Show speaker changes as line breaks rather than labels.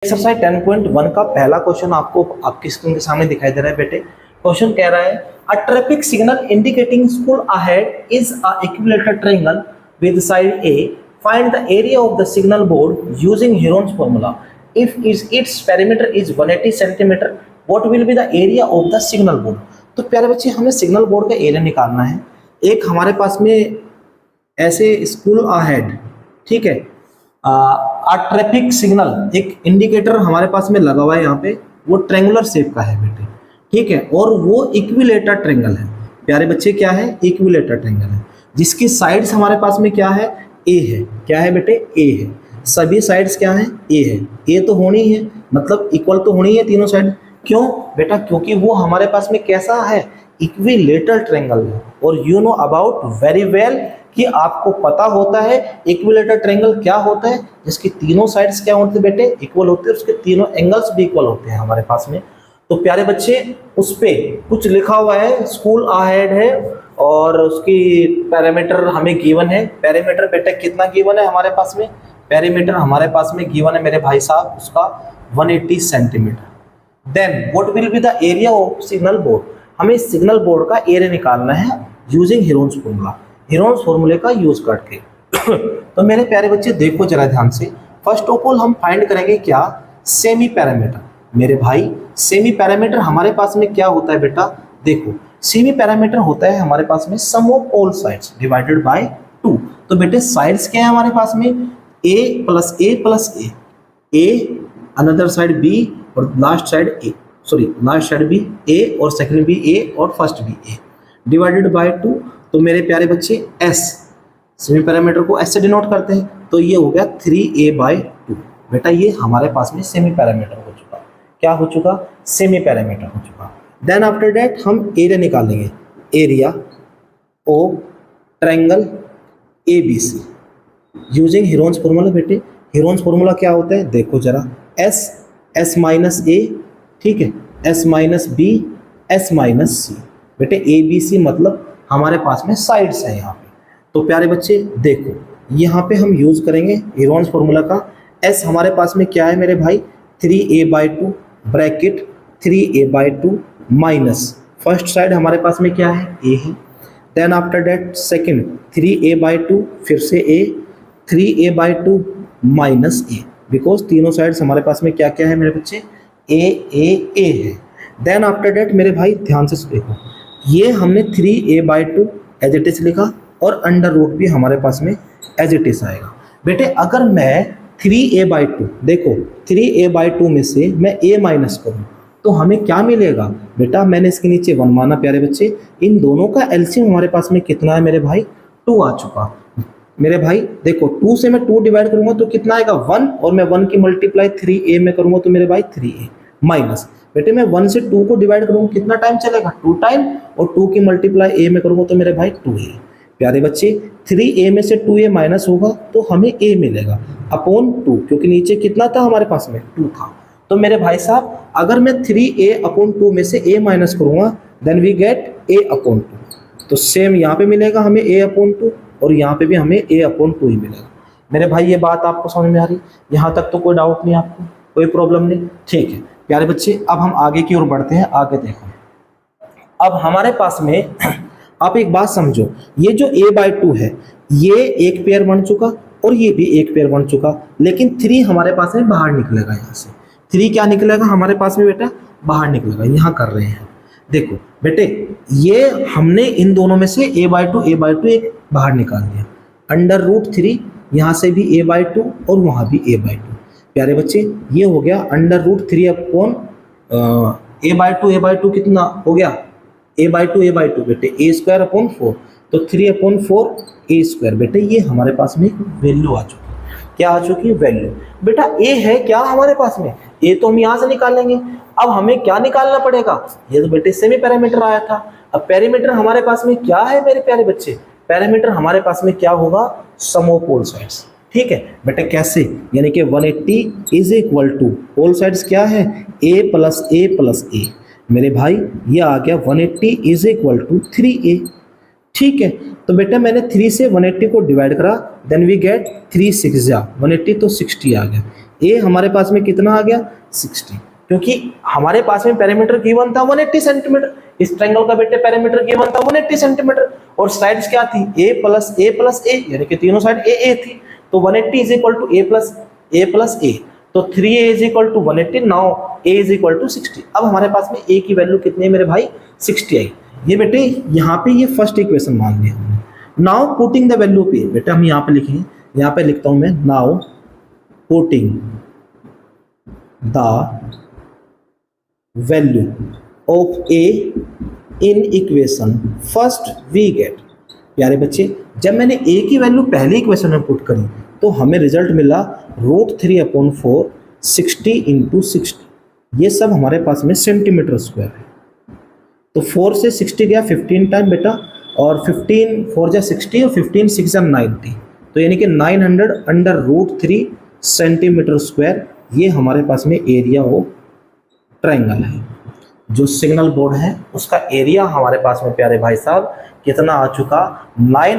Exercise 10.1 का पहला question आपको आपकी स्क्रीन के सामने दिखाई दे रहा है बेटे। क्वेश्चन कह रहा है a traffic signal indicating school ahead is a equilateral triangle with side A, find the area of the signal board using Heron's formula. If its perimeter is 180 centimetre, what will be the area of the signal board. तो प्यारे बच्चे, हमें signal board का area निकालना है। एक हमारे पास में ऐसे स्कूल अहेड, ठीक है, ट्रैफिक सिग्नल एक इंडिकेटर हमारे पास में लगा हुआ है यहाँ पे, वो ट्रेंगुलर शेप का है बेटे, ठीक है, और वो इक्विलेटर ट्रेंगल है। प्यारे बच्चे, क्या है? इक्विलेटर ट्रेंगल है, जिसकी साइड्स हमारे पास में क्या है? ए है। क्या है बेटे? ए है। सभी साइड्स क्या है? ए है। ए तो होनी है, मतलब इक्वल तो होनी है तीनों साइड। क्यों बेटा? क्योंकि वो हमारे पास में कैसा है? इक्विलेटरल ट्रेंगल है। और you know about very well कि आपको पता होता है इक्विलेटर ट्रायंगल क्या होता है, जिसकी तीनों साइड्स क्या होते हैं बेटे? इक्वल होते हैं, उसके तीनों एंगल्स भी इक्वल होते हैं हमारे पास में। तो प्यारे बच्चे, उस पे कुछ लिखा हुआ है, स्कूल अहेड है और उसकी पैरामीटर हमें गिवन है। पैरामीटर बेटा कितना गिवन है हमारे पास में? पैरामीटर हमारे पास में गिवन है मेरे भाई साहब, उसका 180 centimetre. Then what will be the area of signal board. हमें सिग्नल बोर्ड का एरिया निकालना है यूजिंग हेरोन्स फॉर्मूला, हेरोन्स फॉर्मूले का यूज करके। तो मेरे प्यारे बच्चे देखो जरा ध्यान से। फर्स्ट ऑफ ऑल हम फाइंड करेंगे क्या? Semi parameter. मेरे भाई, सेमी पैरामीटर हमारे पास में क्या होता है बेटा? देखो, सेमी पैरामीटर होता है हमारे पास में sum of all sides divided by 2। तो बेटे साइड्स क्या है हमारे पास में? a plus A plus A, another side b और last side a, sorry last side भी a और सेकंड भी a और फर्स्ट भी a, डिवाइडेड बाय 2। तो मेरे प्यारे बच्चे s, सेमी पैरामीटर को s से डिनोट करते हैं, तो ये हो गया 3a/2। बेटा ये हमारे पास में सेमी पैरामीटर हो चुका। क्या हो चुका? सेमी पैरामीटर हो चुका। देन आफ्टर दैट हम एरिया निकालेंगे, area of triangle ABC using Heron's formula. बेटे हेरोन्स फॉर्मूला क्या होता है? देखो जरा, s माइनस a, ठीक है, s minus b, s minus c। बेटे ABC मतलब हमारे पास में साइड्स है यहाँ पे। तो प्यारे बच्चे देखो, यहाँ पे हम यूज करेंगे हेरोन्स फॉर्मूला का। s हमारे पास में क्या है मेरे भाई? 3a/2 bracket 3a/2 minus first side हमारे पास में क्या है? a है। Then after that second 3a/2 फिर से a, 3a/2 minus a, because तीनों साइड्स हमारे पास में क्या क्या है मेरे बच्चे? a है। देन आफ्टर दैट मेरे भाई ध्यान से देखो, ये हमने 3a/2 एज इट इज लिखा और अंडर रूट भी हमारे पास में एज इट इज आएगा। बेटे अगर मैं 3a/2, देखो 3a/2 में से मैं a माइनस करूँ तो हमें क्या मिलेगा? बेटा मैंने इसके नीचे 1 माना। प्यारे बच्चे, इन दोनों का एलसीएम हमारे पास में कितना है मेरे भाई? 2 आ चुका। मेरे भाई देखो, 2 से मैं 2 डिवाइड करूंगा तो कितना आएगा? 1, और मैं 1 की मल्टीप्लाई 3a में करूंगा तो मेरे भाई 3a माइनस, बेटे मैं 1 से 2 को डिवाइड करूंगा कितना टाइम चलेगा? 2 टाइम, और 2 की मल्टीप्लाई a में करूंगा तो मेरे भाई 2a। प्यारे बच्चे 3a में से 2a माइनस होगा तो हमें a मिलेगा अपॉन 2, क्योंकि नीचे कितना था हमारे पास में? 2 था। तो मेरे भाई साहब अगर मैं 3a/2 में से a माइनस करूंगा देन वी गेट a/2। तो सेम यहाँ पे मिलेगा हमें a/2 और यहाँ पे भी हमें a/2 ही मिलेगा। मेरे भाई ये बात आपको समझ में आ रही? यहाँ तक तो कोई डाउट नहीं आपको, कोई प्रॉब्लम नहीं? ठीक है प्यारे बच्चे, अब हम आगे की ओर बढ़ते हैं। आगे देखो, अब हमारे पास में आप एक बात समझो, ये जो a/2 है ये एक पेयर बन चुका और ये भी एक पेयर बन चुका, लेकिन 3 हमारे पास में बाहर निकलेगा। यहाँ से 3 क्या निकलेगा हमारे पास में बेटा? बाहर निकलेगा। यहाँ कर रहे हैं, देखो बेटे ये हमने इन दोनों में से a/2 एक बाहर निकाल दिया, अंडर रूट 3, यहाँ से भी a/2 और वहाँ भी a/2। प्यारे बच्चे ये हो गया अंडर रूट 3 अपॉन a/2 कितना हो गया? a/2 बेटे a²/4, तो 3/4 a²। बेटे ये हमारे पास में वैल्यू आ चुकी। क्या आ चुकी? वैल्यू। बेटा a है क्या हमारे पास में? a तो हम यहाँ से निकालेंगे। अब हमें क्या निकालना पड़ेगा? ये तो बेटे सेमी पैरामीटर आया था। अब पैरामीटर हमारे पास में क्या है मेरे प्यारे बच्चे? पैरामीटर हमारे पास में क्या होगा? Sum of all sides. ठीक है बेटे, कैसे? यानी कि 180 is equal to all sides क्या है? a plus a plus a। मेरे भाई ये आ गया 180 इज इक्वल टू 3a। ठीक है, तो बेटा मैंने 3 से 180 को डिवाइड करा, देन वी गेट 3 6 180 तो 60 आ गया। ए हमारे पास में कितना आ गया 60, क्योंकि हमारे पास में पेरीमीटर गिवन था 180 सेंटीमीटर। इस ट्रायंगल का बेटे पेरीमीटर गिवन था 180 सेंटीमीटर और साइड्स क्या थी a प्लस a यानी कि तीनों साइड a थी। तो 180 is equal to a plus a, तो 3a is equal to 180, now a is equal to 60। अब हमारे पास में a की वैल्यू कितनी है मेरे भाई 60 आई। ये बेटे यहाँ पे ये फर्स्ट इक्वेशन मान लिया हमने। नाउ पुटिंग द वैल्यू पे, बेटा हम यहाँ पे लिखेंगे, यहाँ पे लिखता हूं मैं, now putting the value of a in equation first we get. प्यारे बच्चे, जब मैंने a की वैल्यू पहली इक्वेशन में पुट करी तो हमें रिजल्ट मिला √3/4 60 × 60। ये सब हमारे पास में सेंटीमीटर स्क्वायर है। तो 4 से 60 गया 15 टाइम बेटा, और 15 4 जा 60 और 15 6 जा 90, तो यानी कि 900 अंडर √3 सेंटीमीटर स्क्वायर। ये हमारे पास में एरिया ऑफ ट्रायंगल है। जो सिग्नल बोर्ड है उसका एरिया हमारे पास में प्यारे भाई साहब कितना आ चुका 9